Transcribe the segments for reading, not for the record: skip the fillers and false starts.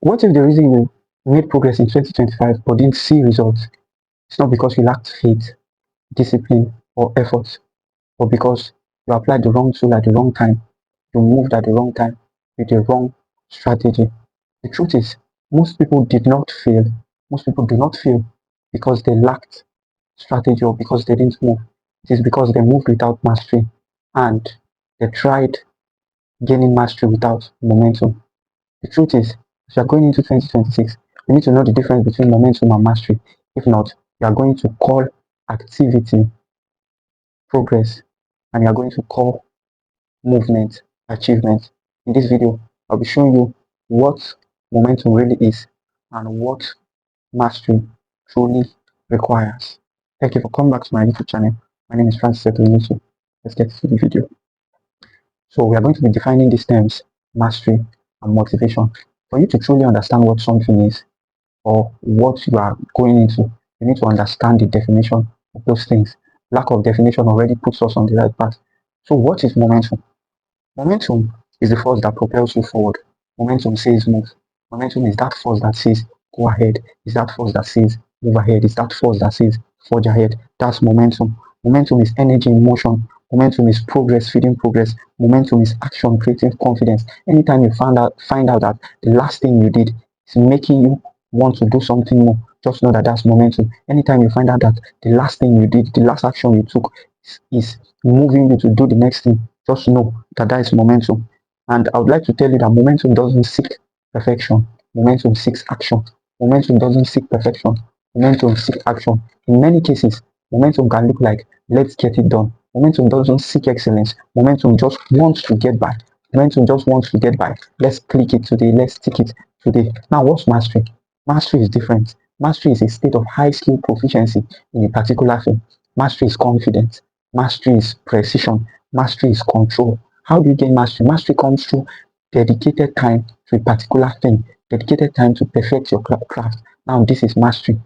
What if the reason you made progress in 2025 but didn't see results? It's not because you lacked faith, discipline, or effort, but because you applied the wrong tool at the wrong time, you moved at the wrong time with the wrong strategy. The truth is, most people did not fail. Most people do not fail because they lacked strategy or because they didn't move. It is because they moved without mastery and they tried gaining mastery without momentum. The truth is, as you are going into 2026, you need to know the difference between momentum and mastery. If not, you are going to call activity progress and you are going to call movement achievement. In this video, I'll be showing you what momentum really is and what mastery truly requires. Thank you for coming back to my YouTube channel. My name is Francis Etoinichi. Let's get to the video. So we are going to be defining these terms, mastery and motivation. For you to truly understand what something is or what you are going into, you need to understand the definition of those things. Lack of definition already puts us on the right path. So what is momentum? Momentum is the force that propels you forward. Momentum says move. Momentum is that force that says go ahead. Is that force that says move ahead. Is that force that says forge ahead. That's momentum. Momentum is energy in motion. Momentum is progress feeding progress. Momentum is action creating confidence. Anytime you find out that the last thing you did is making you want to do something more, just know that that's momentum. Anytime you find out that the last thing you did, the last action you took is moving you to do the next thing, just know that that is momentum. And I would like to tell you that momentum doesn't seek perfection. Momentum seeks action. Momentum doesn't seek perfection. Momentum seeks action. In many cases, momentum can look like, let's get it done. Momentum doesn't seek excellence. Momentum just wants to get by. Momentum just wants to get by. Let's click it today. Let's tick it today. Now, what's mastery? Mastery is different. Mastery is a state of high skill proficiency in a particular thing. Mastery is confidence. Mastery is precision. Mastery is control. How do you gain mastery? Mastery comes through dedicated time to a particular thing, dedicated time to perfect your craft. Now, this is mastery.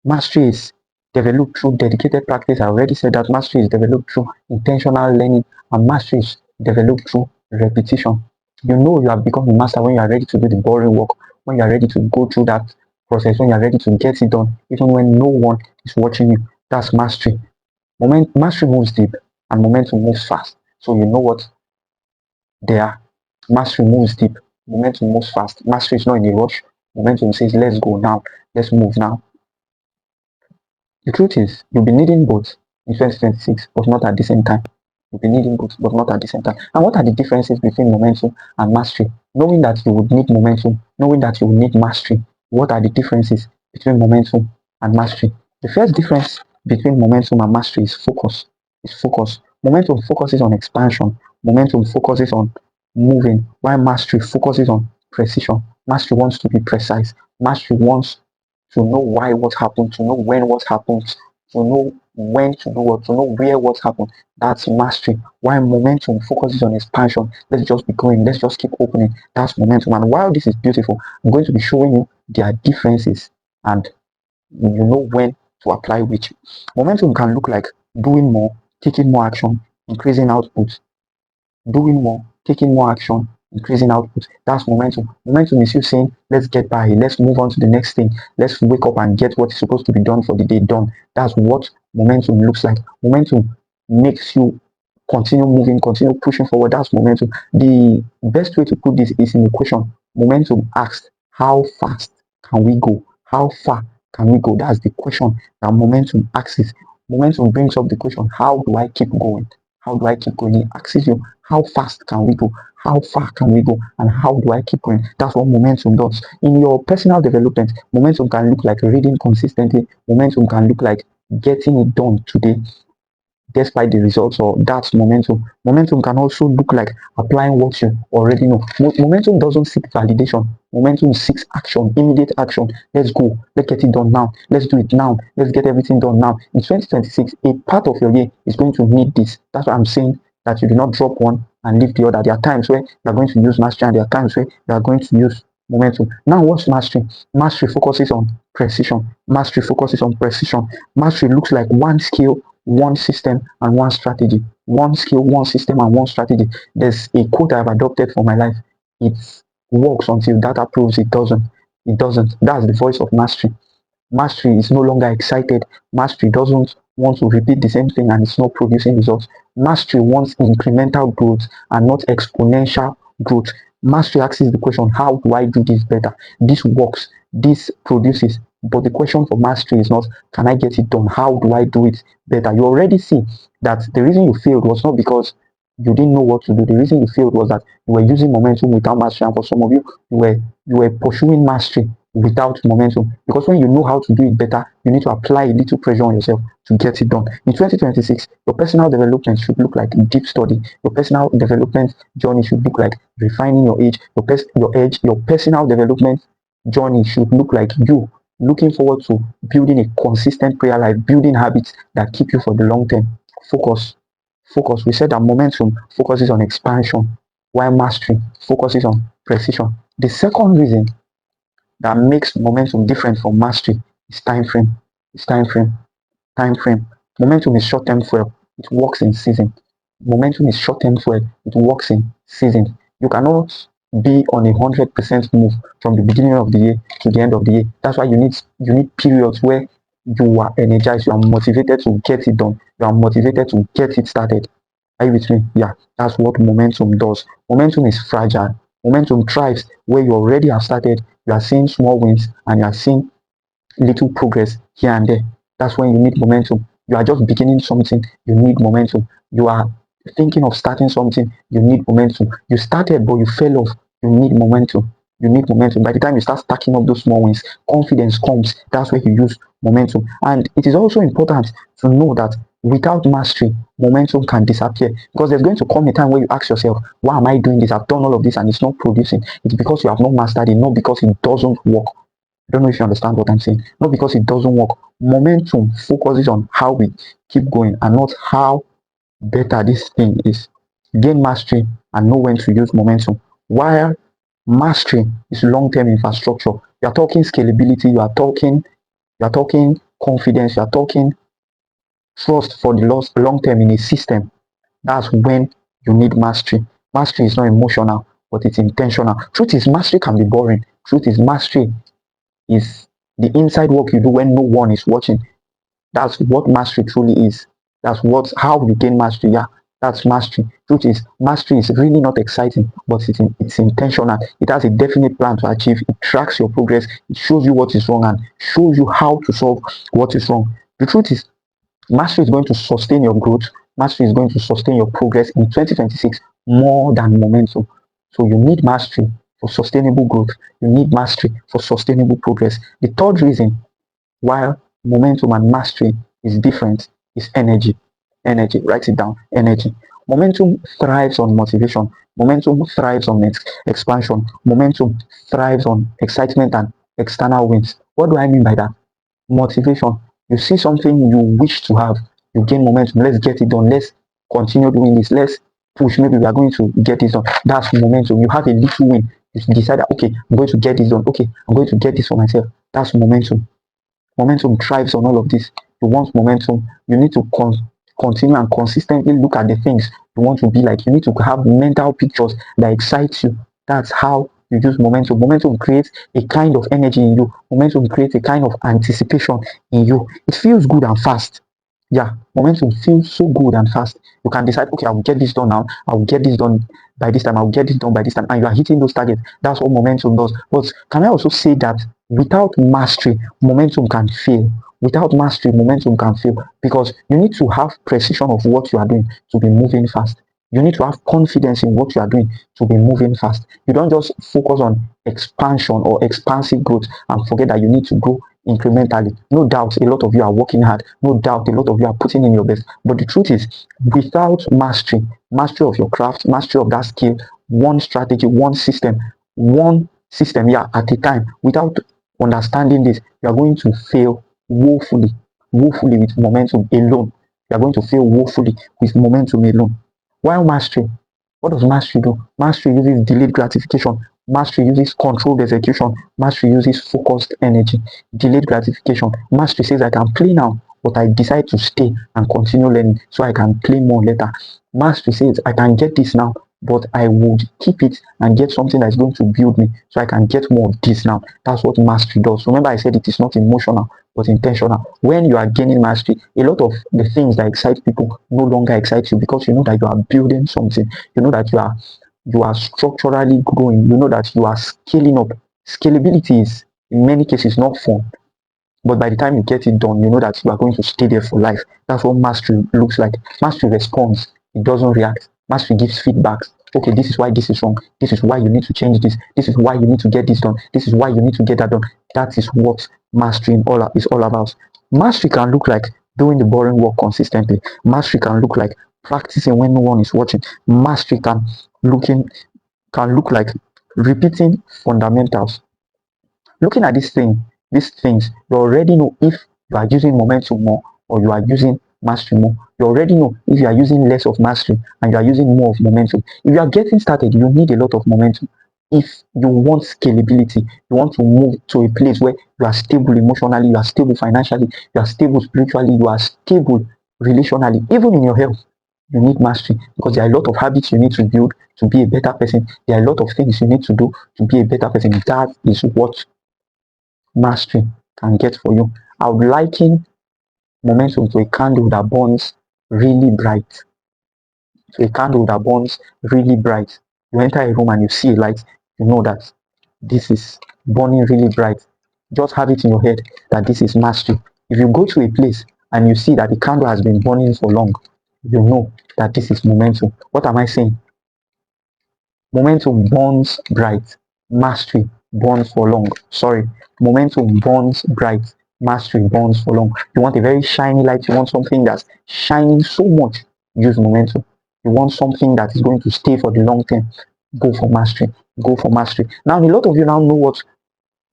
Mastery is developed through dedicated practice. I already said that mastery is developed through intentional learning, and mastery is developed through repetition. You know you have become a master when you are ready to do the boring work, when you are ready to go through that process, when you are ready to get it done, even when no one is watching you. That's mastery. Mastery moves deep and momentum moves fast. So you know what they are. Mastery moves deep, momentum moves fast. Mastery is not in a rush. Momentum says, let's go now, let's move now. The truth is, you'll be needing both in 2026, but not at the same time. You'll be needing both, but not at the same time. And what are the differences between momentum and mastery? Knowing that you would need momentum, knowing that you will need mastery, what are the differences between momentum and mastery? The first difference between momentum and mastery is focus. Is focus. Momentum focuses on expansion. Momentum focuses on moving, while mastery focuses on precision. Mastery wants to be precise. Mastery wants to know why what happened, to know when what happened, to know when to do what, to know where what happened. That's mastery. While momentum focuses on expansion, let's just be going, let's just keep opening. That's momentum. And while this is beautiful, I'm going to be showing you their differences and you know when to apply which. Momentum can look like doing more, taking more action, increasing output, doing more, taking more action, increasing output. That's momentum. Momentum is you saying, let's get by, let's move on to the next thing, let's wake up and get what is supposed to be done for the day done. That's what momentum looks like. Momentum makes you continue moving, continue pushing forward. That's momentum. The best way to put this is in equation. Momentum asks, how fast can we go? How far can we go? That's the question that momentum asks. Momentum brings up the question, how do I keep going? How do I keep going? It asks you, how fast can we go? How far can we go? And how do I keep going? That's what momentum does. In your personal development, momentum can look like reading consistently. Momentum can look like getting it done today despite the results, or that's momentum. Momentum can also look like applying what you already know. Momentum doesn't seek validation. Momentum seeks action, immediate action. Let's go. Let's get it done now. Let's do it now. Let's get everything done now. In 2026, a part of your year is going to need this. That's why I'm saying that you do not drop one and leave the other. There are times where you are going to use mastery and there are times where you are going to use momentum. Now, what's mastery? Mastery focuses on precision. Mastery focuses on precision. Mastery looks like one skill, one system, and one strategy. One skill, one system, and one strategy. There's a quote I've adopted for my life. It's works until data proves it doesn't. It doesn't. That's the voice of mastery. Mastery is no longer excited. Mastery doesn't want to repeat the same thing and it's not producing results. Mastery wants incremental growth and not exponential growth. Mastery asks the question, how do I do this better? This works, this produces. But the question for mastery is not, can I get it done? How do I do it better? You already see that the reason you failed was not because you didn't know what to do. The reason you failed was that you were using momentum without mastery. And for some of you, you were pursuing mastery without momentum. Because when you know how to do it better, you need to apply a little pressure on yourself to get it done. In 2026, your personal development should look like deep study. Your personal development journey should look like refining your edge. Your personal development journey should look like you looking forward to building a consistent prayer life, building habits that keep you for the long term. Focus. Focus. We said that momentum focuses on expansion, while mastery focuses on precision. The second reason that makes momentum different from mastery is time frame. It's time frame. Time frame. Momentum is short-term fuel. It works in season. Momentum is short-term fuel. It works in season. You cannot be on 100% move from the beginning of the year to the end of the year. That's why you need periods where you are energized, you are motivated to get it done, you are motivated to get it started. Are you with me? Yeah, that's what momentum does. Momentum is fragile. Momentum thrives where you already have started, you are seeing small wins and you are seeing little progress here and there. That's when you need momentum. You are just beginning something, you need momentum. You are thinking of starting something, you need momentum. You started, but you fell off, you need momentum. You need momentum. By the time you start stacking up those small wins, confidence comes. That's where you use momentum. And it is also important to know that without mastery, momentum can disappear because there's going to come a time where you ask yourself, why am I doing this? I've done all of this and it's not producing. It's because you have not mastered it, not because it doesn't work. I don't know if you understand what I'm saying. Not because it doesn't work. Momentum focuses on how we keep going and not how better this thing is. Gain mastery and know when to use momentum. While mastery is long-term infrastructure, you are talking scalability, you are talking confidence, you are talking trust for the long term in a system. That's when you need mastery. Mastery is not emotional, but it's intentional. Truth is, mastery can be boring. Truth is, mastery is the inside work you do when no one is watching. That's what mastery truly is. That's what how we gain mastery. Yeah, that's mastery. Truth is, mastery is really not exciting, but it's intentional. It has a definite plan to achieve. It tracks your progress. It shows you what is wrong and shows you how to solve what is wrong. The truth is, mastery is going to sustain your growth. Mastery is going to sustain your progress in 2026 more than momentum. So you need mastery for sustainable growth. You need mastery for sustainable progress. The third reason why momentum and mastery is different is energy. Energy, write it down. Energy. Momentum thrives on motivation. Momentum thrives on expansion. Momentum thrives on excitement and external wins. What do I mean by that? Motivation. You see something you wish to have, you gain momentum. Let's get it done. Let's continue doing this. Let's push. Maybe we are going to get this done. That's momentum. You have a little win. You decide that, okay, I'm going to get this done. Okay, I'm going to get this for myself. That's momentum. Momentum thrives on all of this. You want momentum. You need to continue and consistently look at the things you want to be like. You need to have mental pictures that excite you. That's how you use momentum. Momentum creates a kind of energy in you. Momentum creates a kind of anticipation in you. It feels good and fast. Yeah, momentum feels so good and fast. You can decide, okay, I will get this done now. I will get this done by this time. I will get this done by this time. And you are hitting those targets. That's what momentum does. But can I also say that without mastery, momentum can fail. Without mastery, momentum can fail because you need to have precision of what you are doing to be moving fast. You need to have confidence in what you are doing to be moving fast. You don't just focus on expansion or expansive growth and forget that you need to grow incrementally. No doubt a lot of you are working hard. No doubt a lot of you are putting in your best. But the truth is, without mastery, mastery of your craft, mastery of that skill, one strategy, one system, yeah, at a time, without understanding this, you are going to fail woefully with momentum alone. You are going to fail woefully with momentum alone. While mastery, what does mastery do? Mastery uses delayed gratification. Mastery uses controlled execution. Mastery uses focused energy. Delayed gratification. Mastery says I can play now, but I decide to stay and continue learning so I can play more later. Mastery says I can get this now, but I would keep it and get something that's going to build me so I can get more of this now. That's what mastery does. Remember, I said it is not emotional but intentional. When you are gaining mastery, a lot of the things that excite people no longer excite you because you know that you are building something. You know that you are structurally growing. You know that you are scaling up. Scalability is in many cases not fun. But by the time you get it done, you know that you are going to stay there for life. That's what mastery looks like. Mastery responds, it doesn't react. Mastery gives feedbacks. Okay, this is why this is wrong. This is why you need to change this. This is why you need to get this done. This is why you need to get that done. That is what mastering is all about. Mastery can look like doing the boring work consistently. Mastery can look like practicing when no one is watching. Mastery can look like repeating fundamentals. Looking at these things, you already know if you are using momentum more or you are using mastery more. You already know if you are using less of mastery and you are using more of momentum. If you are getting started, you need a lot of momentum. If you want scalability, you want to move to a place where you are stable emotionally, you are stable financially, you are stable spiritually, you are stable relationally, even in your health. You need mastery because there are a lot of habits you need to build to be a better person. There are a lot of things you need to do to be a better person. That is what mastery can get for you. I would liken momentum to a candle that burns really bright. To a candle that burns really bright. You enter a room and you see a light, you know that this is burning really bright. Just have it in your head that this is mastery. If you go to a place and you see that the candle has been burning for long, you know that this is momentum. What am I saying? Momentum burns bright, mastery burns for long. Sorry, momentum burns bright, mastery burns for long. You want a very shiny light, you want something that's shining so much, use momentum. You want something that is going to stay for the long term, go for mastery. Go for mastery. Now, a lot of you now know what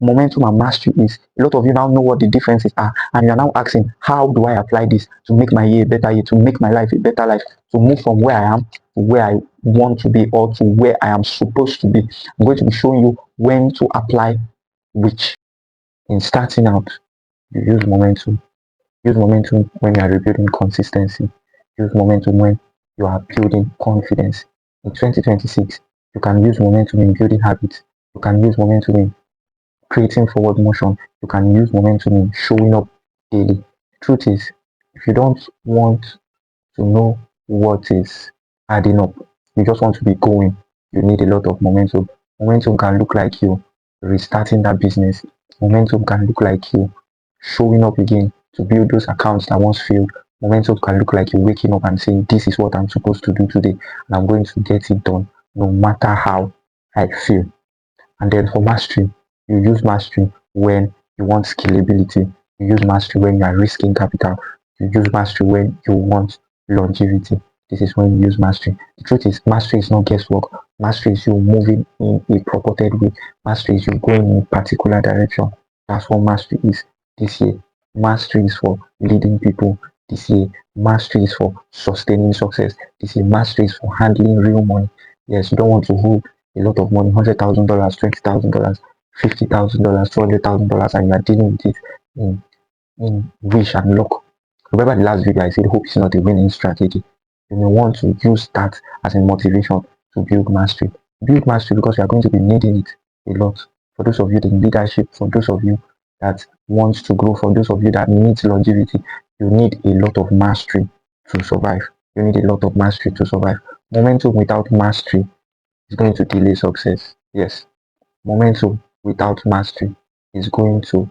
momentum and mastery is. A lot of you now know what the differences are, and you are now asking, how do I apply this to make my year a better year, to make my life a better life, to move from where I am to where I want to be or to where I am supposed to be. I'm going to be showing you when to apply which. In starting out, you use momentum. Use momentum when you are rebuilding consistency. Use momentum when you are building confidence. In 2026, you can use momentum in building habits. You can use momentum in creating forward motion. You can use momentum in showing up daily. The truth is, if you don't want to know what is adding up, you just want to be going, you need a lot of momentum. Momentum can look like you restarting that business. Momentum can look like you showing up again to build those accounts that once failed. Momentum can look like you waking up and saying, this is what I'm supposed to do today, and I'm going to get it done no matter how I feel. And then for mastery, you use mastery when you want scalability. You use mastery when you are risking capital. You use mastery when you want longevity. This is when you use mastery. The truth is, mastery is not guesswork. Mastery is you moving in a purported way. Mastery is you going in a particular direction. That's what mastery is this year. Mastery is for leading people this year. Mastery is for sustaining success. This year, mastery is for handling real money. Yes, you don't want to hold a lot of money, $100,000, $20,000, $50,000, $200,000, and you are dealing with it in wish and luck. Remember the last video I said hope is not a winning strategy. You may want to use that as a motivation to build mastery. Build mastery because you are going to be needing it a lot. For those of you in leadership, for those of you that wants to grow, for those of you that needs longevity, you need a lot of mastery to survive. You need a lot of mastery to survive. Momentum without mastery is going to delay success. Yes, momentum without mastery is going to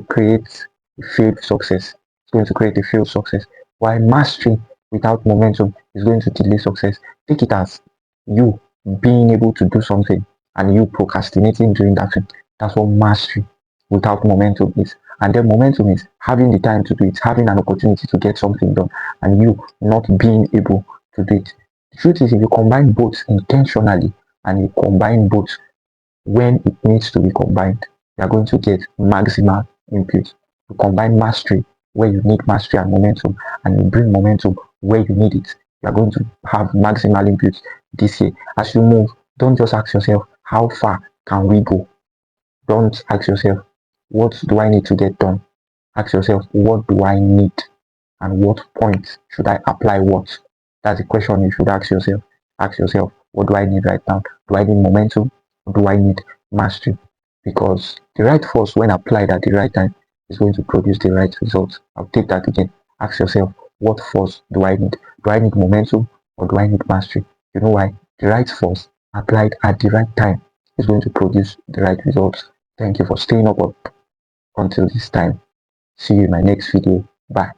create a failed success. It's going to create a failed success. While mastery without momentum is going to delay success. Take it as you being able to do something and you procrastinating doing that thing. That's what mastery without momentum is. And then momentum is having the time to do it, having an opportunity to get something done, and you not being able to do it. The truth is, if you combine both intentionally and you combine both when it needs to be combined, you are going to get maximal input. You combine mastery where you need mastery and momentum, and you bring momentum where you need it. You are going to have maximal input this year. As you move, don't just ask yourself, how far can we go? Don't ask yourself, what do I need to get done? Ask yourself, what do I need? And what point should I apply what? That's the question you should ask yourself. Ask yourself, What do I need right now? Do I need momentum or do I need mastery? Because the right force, when applied at the right time, is going to produce the right result. I'll take that again. Ask yourself, what force do I need? Do I need momentum or do I need mastery? You know why? The right force applied at the right time is going to produce the right results. Thank you for staying up until this time. See you in my next video. Bye.